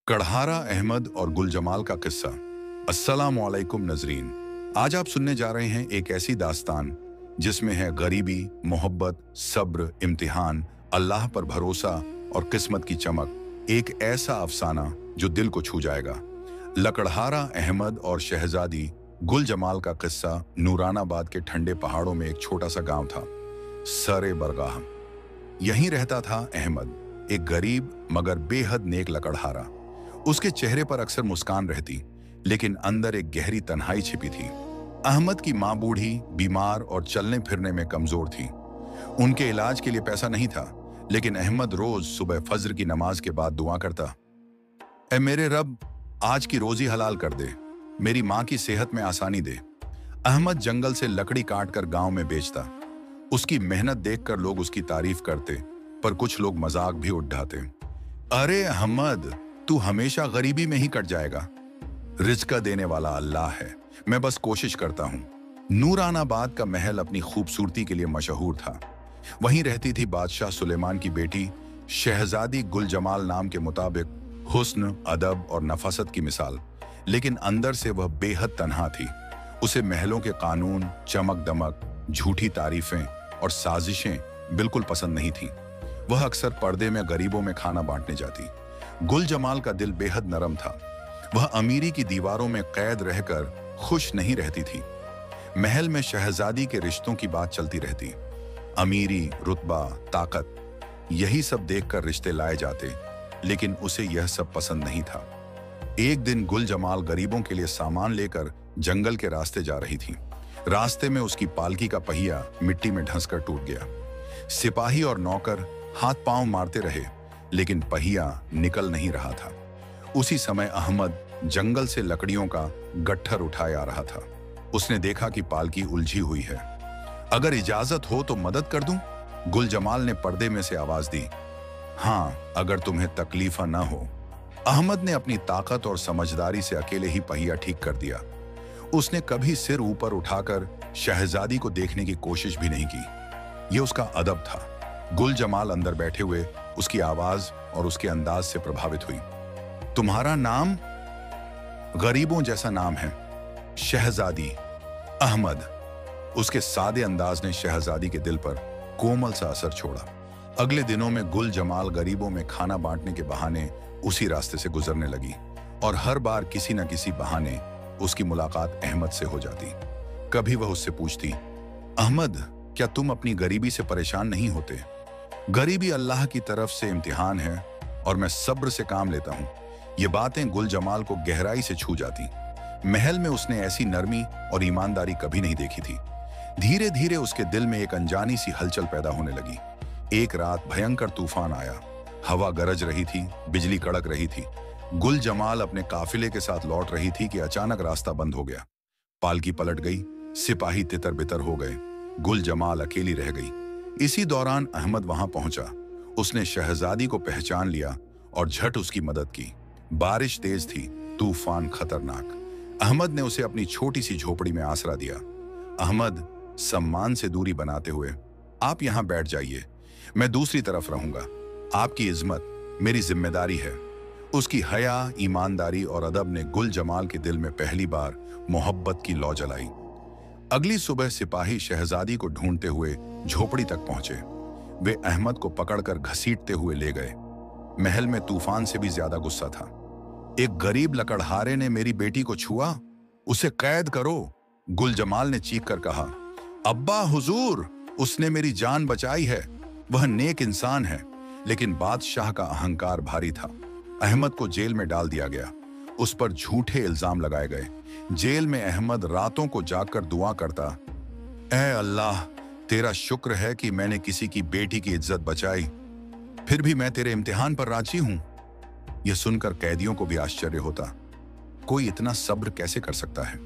कढ़ारा अहमद और गुल जमाल का किस्सा। अस्सलाम वालेकुम नजरीन। आज आप सुनने जा रहे हैं एक ऐसी दास्तान जिसमें है गरीबी, मोहब्बत, सब्र, इम्तिहान, अल्लाह पर भरोसा और किस्मत की चमक। एक ऐसा अफसाना जो दिल को छू जाएगा। लकड़हारा अहमद और शहजादी गुल जमाल का किस्सा नूरानाबाद के ठंडे पहाड़ों में एक छोटा सा गांव था, सरे बरगाह। यहीं रहता था अहमद, एक गरीब मगर बेहद नेक लकड़हारा। उसके चेहरे पर अक्सर मुस्कान रहती, लेकिन अंदर एक गहरी तन्हाई छिपी थी। अहमद की माँ बूढ़ी, बीमार और चलने फिरने में कमजोर थी। उनके इलाज के लिए पैसा नहीं था, लेकिन अहमद रोज सुबह फज्र की नमाज के बाद दुआ करता, ऐ मेरे रब, आज की रोजी हलाल कर दे, मेरी माँ की सेहत में आसानी दे। अहमद जंगल से लकड़ी काट कर गांव में बेचता। उसकी मेहनत देखकर लोग उसकी तारीफ करते, पर कुछ लोग मजाक भी उड़ाते। अरे अहमद, तू हमेशा गरीबी में ही कट जाएगा। रिज़्क़ देने वाला अल्लाह है, मैं बस कोशिश करता हूं। नूरानाबाद का महल अपनी खूबसूरती के लिए मशहूर था। वहीं रहती थी बादशाह सुलेमान की बेटी शहजादी गुल जमाल, नाम के मुताबिक हुस्न, अदब और नफासत की मिसाल। लेकिन अंदर से वह बेहद तन्हा थी। उसे महलों के कानून, चमक दमक, झूठी तारीफें और साजिशें बिल्कुल पसंद नहीं थीं। वह अक्सर पर्दे में गरीबों में खाना बांटने जाती। गुल जमाल का दिल बेहद नरम था। वह अमीरी की दीवारों में कैद रहकर खुश नहीं रहती थी। महल में शहजादी के रिश्तों की बात चलती रहती। अमीरी, रुतबा, ताकत, यही सब देखकर रिश्ते लाए जाते, लेकिन उसे यह सब पसंद नहीं था। एक दिन गुल जमाल गरीबों के लिए सामान लेकर जंगल के रास्ते जा रही थी। रास्ते में उसकी पालकी का पहिया मिट्टी में धंसकर टूट गया। सिपाही और नौकर हाथ पांव मारते रहे, लेकिन पहिया निकल नहीं रहा था। उसी समय अहमद जंगल से लकड़ियों का गट्ठर उठाए आ रहा था। उसने देखा कि पालकी उलझी हुई है। अगर इजाजत हो तो मदद कर दूं? गुल जमाल ने पर्दे में से आवाज दी। हाँ, अगर तुम्हें तकलीफा ना हो। अहमद ने अपनी ताकत और समझदारी से अकेले ही पहिया ठीक कर दिया। उसने कभी सिर ऊपर उठाकर शहजादी को देखने की कोशिश भी नहीं की। यह उसका अदब था। गुल जमाल अंदर बैठे हुए उसकी आवाज और उसके अंदाज से प्रभावित हुई। तुम्हारा नाम गरीबों जैसा नाम है, शहजादी। अहमद। उसके सादे अंदाज ने शहजादी के दिल पर कोमल सा असर छोड़ा। अगले दिनों में गुल जमाल गरीबों में खाना बांटने के बहाने उसी रास्ते से गुजरने लगी, और हर बार किसी न किसी बहाने उसकी मुलाकात अहमद से हो जाती। कभी वह उससे पूछती, अहमद, क्या तुम अपनी गरीबी से परेशान नहीं होते? गरीबी अल्लाह की तरफ से इम्तिहान है और मैं सब्र से काम लेता हूँ। ये बातें गुल जमाल को गहराई से छू जाती। महल में उसने ऐसी नरमी और ईमानदारी कभी नहीं देखी थी। धीरे धीरे उसके दिल में एक अनजानी सी हलचल पैदा होने लगी। एक रात भयंकर तूफान आया। हवा गरज रही थी, बिजली कड़क रही थी। गुल जमाल अपने काफिले के साथ लौट रही थी कि अचानक रास्ता बंद हो गया। पालकी पलट गई, सिपाही तितर बितर हो गए। गुल जमाल अकेली रह गई। इसी दौरान अहमद वहां पहुंचा। उसने शहजादी को पहचान लिया और झट उसकी मदद की। बारिश तेज थी, तूफान खतरनाक। अहमद ने उसे अपनी छोटी सी झोपड़ी में आसरा दिया। अहमद सम्मान से दूरी बनाते हुए, आप यहां बैठ जाइए, मैं दूसरी तरफ रहूंगा। आपकी इज्जत मेरी जिम्मेदारी है। उसकी हया, ईमानदारी और अदब ने गुल जमाल के दिल में पहली बार मोहब्बत की लौ जलाई। अगली सुबह सिपाही शहजादी को ढूंढते हुए झोपड़ी तक पहुंचे। वे अहमद को पकड़कर घसीटते हुए ले गए। महल में तूफान से भी ज्यादा गुस्सा था। एक गरीब लकड़हारे ने मेरी बेटी को छुआ, उसे कैद करो, गुल जमाल ने चीख कर कहा। अब्बा हुजूर, उसने मेरी जान बचाई है, वह नेक इंसान है। लेकिन बादशाह का अहंकार भारी था। अहमद को जेल में डाल दिया गया। उस पर झूठे इल्जाम लगाए गए। जेल में अहमद रातों को जागकर दुआ करता, ऐ अल्लाह, तेरा शुक्र है कि मैंने किसी की बेटी की इज्जत बचाई, फिर भी मैं तेरे इम्तिहान पर राजी हूं। यह सुनकर कैदियों को भी आश्चर्य होता, कोई इतना सब्र कैसे कर सकता है।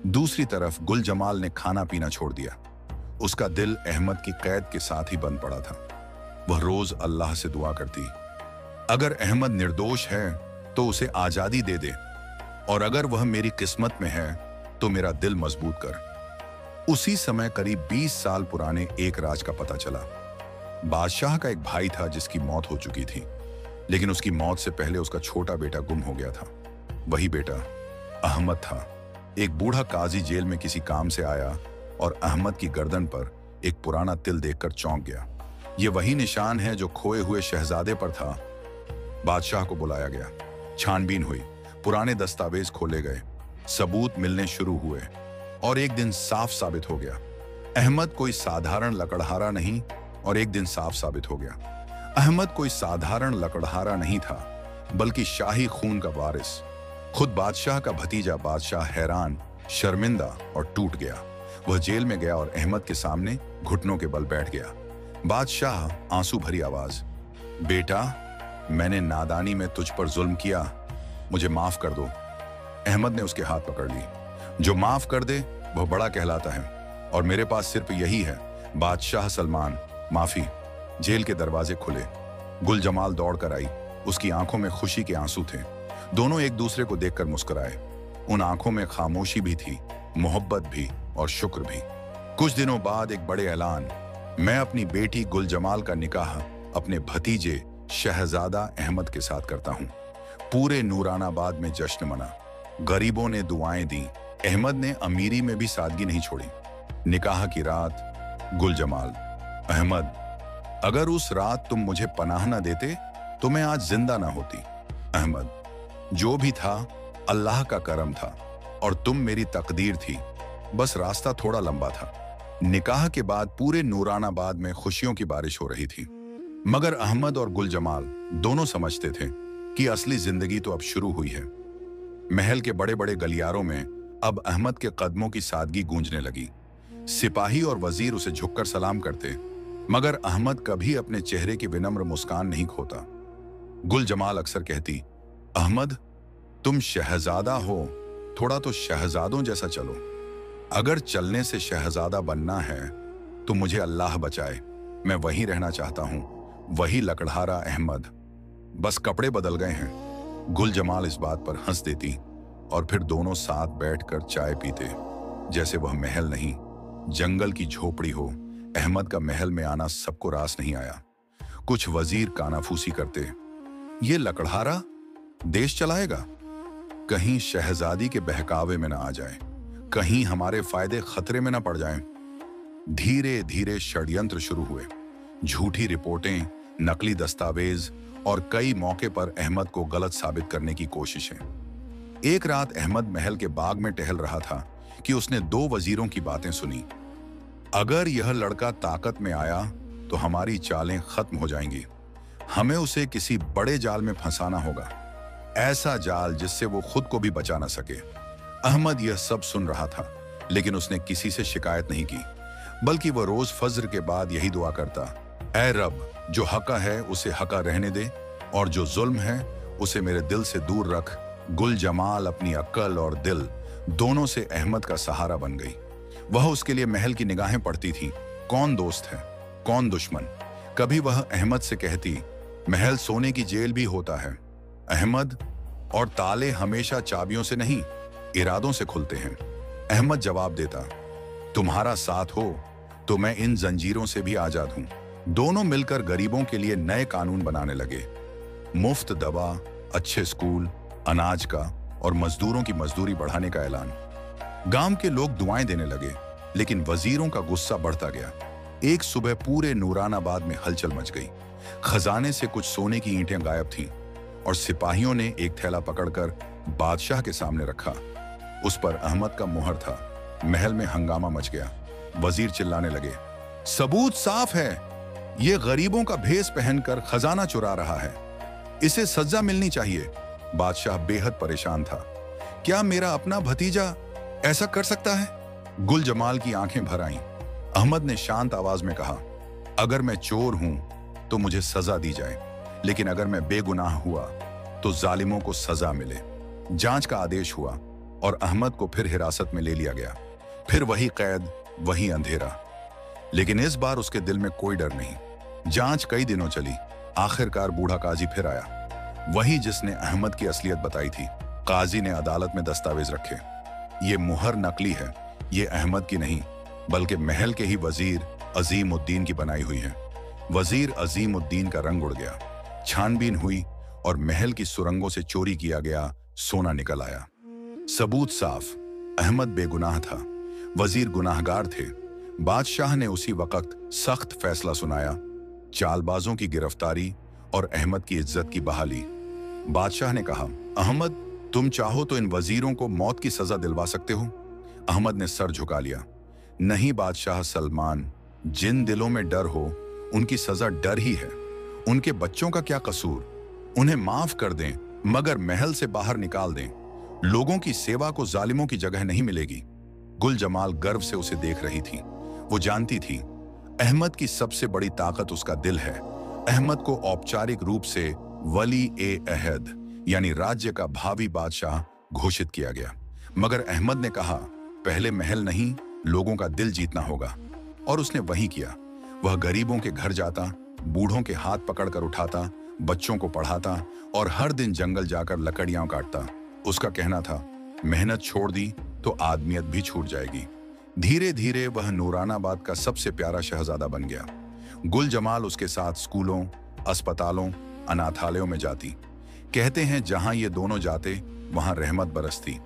दूसरी तरफ गुल जमाल ने खाना पीना छोड़ दिया। उसका दिल अहमद की कैद के साथ ही बंद पड़ा था। वह रोज अल्लाह से दुआ करती, अगर अहमद निर्दोष है तो उसे आजादी दे दे, और अगर वह मेरी किस्मत में है तो मेरा दिल मजबूत कर। उसी समय करीब 20 साल पुराने एक राज का पता चला। बादशाह का एक भाई था जिसकी मौत हो चुकी थी। लेकिन उसकी मौत से पहले उसका छोटा बेटा गुम हो गया था। वही बेटा अहमद था। एक बूढ़ा काजी जेल में किसी काम से आया और अहमद की गर्दन पर एक पुराना तिल देखकर चौंक गया। ये वही निशान है जो खोए हुए शहजादे पर था। बादशाह को बुलाया गया, छानबीन हुई, पुराने दस्तावेज खोले गए, सबूत मिलने शुरू हुए और एक दिन साफ साबित हो गया अहमद कोई साधारण लकड़हारा नहीं। और एक दिन साफ साबित हो गया अहमद कोई साधारण लकड़हारा नहीं था, बल्कि शाही खून का वारिस, खुद बादशाह का भतीजा। बादशाह हैरान, शर्मिंदा और टूट गया। वह जेल में गया और अहमद के सामने घुटनों के बल बैठ गया। बादशाह आंसू भरी आवाज, बेटा, मैंने नादानी में तुझ पर जुल्म किया, मुझे माफ कर दो। अहमद ने उसके हाथ पकड़ ली। जो माफ कर दे वह बड़ा कहलाता है और मेरे पास सिर्फ यही है। बादशाह सलमान, माफी। जेल के दरवाजे खुले। गुल जमाल दौड़ कर आई। उसकी आंखों में खुशी के आंसू थे। दोनों एक दूसरे को देखकर मुस्कुराए। उन आंखों में खामोशी भी थी, मोहब्बत भी और शुक्र भी। कुछ दिनों बाद एक बड़े ऐलान, मैं अपनी बेटी गुल जमाल का निकाह अपने भतीजे शहजादा अहमद के साथ करता हूं। पूरे नूरानाबाद में जश्न मना, गरीबों ने दुआएं दी। अहमद ने अमीरी में भी सादगी नहीं छोड़ी। निकाह की रात, गुल जमाल, अहमद, अगर उस रात तुम मुझे पनाह न देते तो मैं आज जिंदा ना होती। अहमद, जो भी था अल्लाह का करम था और तुम मेरी तकदीर थी, बस रास्ता थोड़ा लंबा था। निकाह के बाद पूरे नूरानाबाद में खुशियों की बारिश हो रही थी, मगर अहमद और गुल जमाल दोनों समझते थे कि असली जिंदगी तो अब शुरू हुई है। महल के बड़े बड़े गलियारों में अब अहमद के कदमों की सादगी गूंजने लगी। सिपाही और वजीर उसे झुककर सलाम करते, मगर अहमद कभी अपने चेहरे की विनम्र मुस्कान नहीं खोता। गुल जमाल अक्सर कहती, अहमद, तुम शहजादा हो, थोड़ा तो शहजादों जैसा चलो। अगर चलने से शहजादा बनना है तो मुझे अल्लाह बचाए, मैं वहीं रहना चाहता हूं, वही लकड़हारा अहमद, बस कपड़े बदल गए हैं। गुल जमाल इस बात पर हंस देती और फिर दोनों साथ बैठकर चाय पीते, जैसे वह महल नहीं, जंगल की झोपड़ी हो। अहमद का महल में आना सबको रास नहीं आया। कुछ वजीर कानाफूसी करते, ये लकड़हारा देश चलाएगा, कहीं शहजादी के बहकावे में ना आ जाए, कहीं हमारे फायदे खतरे में ना पड़ जाएं। धीरे धीरे षड्यंत्र शुरू हुए। झूठी रिपोर्टें, नकली दस्तावेज और कई मौके पर अहमद को गलत साबित करने की कोशिशें। एक रात अहमद महल के बाग में टहल रहा था कि उसने दो वजीरों की बातें सुनी। अगर यह लड़का ताकत में आया तो हमारी चालें खत्म हो जाएंगी, हमें उसे किसी बड़े जाल में फंसाना होगा, ऐसा जाल जिससे वो खुद को भी बचा ना सके। अहमद यह सब सुन रहा था, लेकिन उसने किसी से शिकायत नहीं की, बल्कि वह रोज फज्र के बाद यही दुआ करता, ऐ रब, जो हका है उसे हका रहने दे और जो जुल्म है उसे मेरे दिल से दूर रख। गुल जमाल अपनी अक्ल और दिल दोनों से अहमद का सहारा बन गई। वह उसके लिए महल की निगाहें पड़ती थी, कौन दोस्त है, कौन दुश्मन। कभी वह अहमद से कहती, महल सोने की जेल भी होता है अहमद, और ताले हमेशा चाबियों से नहीं, इरादों से खुलते हैं। अहमद जवाब देता, तुम्हारा साथ हो तो मैं इन जंजीरों से भी आजाद हूं। दोनों मिलकर गरीबों के लिए नए कानून बनाने लगे। मुफ्त दवा, अच्छे स्कूल, अनाज का और मजदूरों की मजदूरी बढ़ाने का ऐलान। गांव के लोग दुआएं देने लगे, लेकिन वजीरों का गुस्सा बढ़ता गया। एक सुबह पूरे नूरानाबाद में हलचल मच गई। खजाने से कुछ सोने की ईंटें गायब थीं और सिपाहियों ने एक थैला पकड़कर बादशाह के सामने रखा। उस पर अहमद का मुहर था। महल में हंगामा मच गया। वजीर चिल्लाने लगे, सबूत साफ है, ये गरीबों का भेष पहनकर खजाना चुरा रहा है, इसे सजा मिलनी चाहिए। बादशाह बेहद परेशान था। क्या मेरा अपना भतीजा ऐसा कर सकता है? गुल जमाल की आंखें भर आईं। अहमद ने शांत आवाज में कहा, अगर मैं चोर हूं तो मुझे सजा दी जाए, लेकिन अगर मैं बेगुनाह हुआ तो जालिमों को सजा मिले। जांच का आदेश हुआ और अहमद को फिर हिरासत में ले लिया गया। फिर वही कैद, वही अंधेरा, लेकिन इस बार उसके दिल में कोई डर नहीं। जांच कई दिनों चली। आखिरकार बूढ़ा काजी फिर आया, वही जिसने अहमद की असलियत बताई थी। काजी ने अदालत में दस्तावेज रखे। ये मुहर नकली है, ये अहमद की नहीं, बल्कि महल के ही वजीर अजीम उद्दीन की बनाई हुई है। वजीर अजीम उद्दीन का रंग उड़ गया। छानबीन हुई और महल की सुरंगों से चोरी किया गया सोना निकल आया। सबूत साफ, अहमद बेगुनाह था, वजीर गुनाहगार थे। बादशाह ने उसी वक्त सख्त फैसला सुनाया, चालबाजों की गिरफ्तारी और अहमद की इज्जत की बहाली। बादशाह ने कहा, अहमद, तुम चाहो तो इन वजीरों को मौत की सजा दिलवा सकते हो। अहमद ने सर झुका लिया। नहीं बादशाह सलमान, जिन दिलों में डर हो उनकी सजा डर ही है। उनके बच्चों का क्या कसूर? उन्हें माफ कर दें, मगर महल से बाहर निकाल दें। लोगों की सेवा को जालिमों की जगह नहीं मिलेगी। गुल जमाल गर्व से उसे देख रही थी। वो जानती थी अहमद की सबसे बड़ी ताकत उसका दिल है। अहमद को औपचारिक रूप से वली ए अहद यानी राज्य का भावी बादशाह घोषित किया गया। मगर अहमद ने कहा, पहले महल नहीं, लोगों का दिल जीतना होगा। और उसने वही किया। वह गरीबों के घर जाता, बूढ़ों के हाथ पकड़कर उठाता, बच्चों को पढ़ाता और हर दिन जंगल जाकर लकड़ियां काटता। उसका कहना था, मेहनत छोड़ दी तो आदमियत भी छूट जाएगी। धीरे धीरे वह नूरानाबाद का सबसे प्यारा शहजादा बन गया। गुल जमाल उसके साथ स्कूलों, अस्पतालों, अनाथालयों में जाती। कहते हैं जहां ये दोनों जाते वहां रहमत बरसती।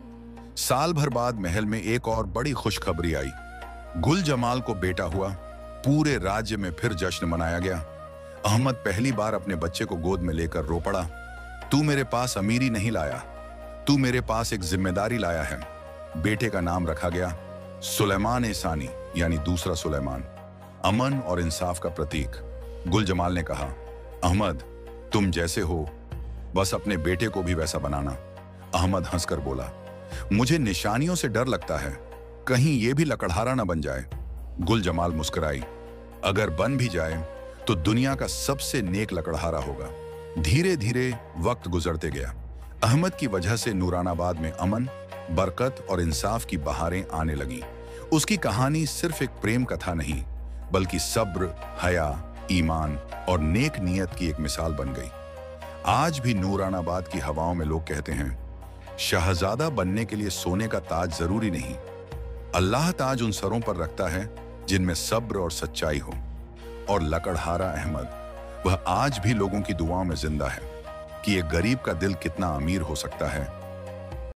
साल भर बाद महल में एक और बड़ी खुशखबरी आई। गुल जमाल को बेटा हुआ। पूरे राज्य में फिर जश्न मनाया गया। अहमद पहली बार अपने बच्चे को गोद में लेकर रो पड़ा, तू मेरे पास अमीरी नहीं लाया, तू मेरे पास एक जिम्मेदारी लाया है। बेटे का नाम रखा गया सुलेमान ए सानी यानी दूसरा सुलेमान, अमन और इंसाफ का प्रतीक। गुल जमाल ने कहा, अहमद, तुम जैसे हो बस अपने बेटे को भी वैसा बनाना। अहमद हंसकर बोला, मुझे निशानियों से डर लगता है, कहीं ये भी लकड़हारा ना बन जाए। गुल जमाल मुस्कुराई, अगर बन भी जाए तो दुनिया का सबसे नेक लकड़हारा होगा। धीरे धीरे वक्त गुजरते गया। अहमद की वजह से नूरानाबाद में अमन, बरकत और इंसाफ की बहारें आने लगीं। उसकी कहानी सिर्फ एक प्रेम कथा नहीं, बल्कि सब्र, हया, ईमान और नेक नियत की एक मिसाल बन गई। आज भी नूरानाबाद की हवाओं में लोग कहते हैं, शहजादा बनने के लिए सोने का ताज जरूरी नहीं, अल्लाह ताज उन सरों पर रखता है जिनमें सब्र और सच्चाई हो। और लकड़हारा अहमद, वह आज भी लोगों की दुआओं में जिंदा है कि एक गरीब का दिल कितना अमीर हो सकता है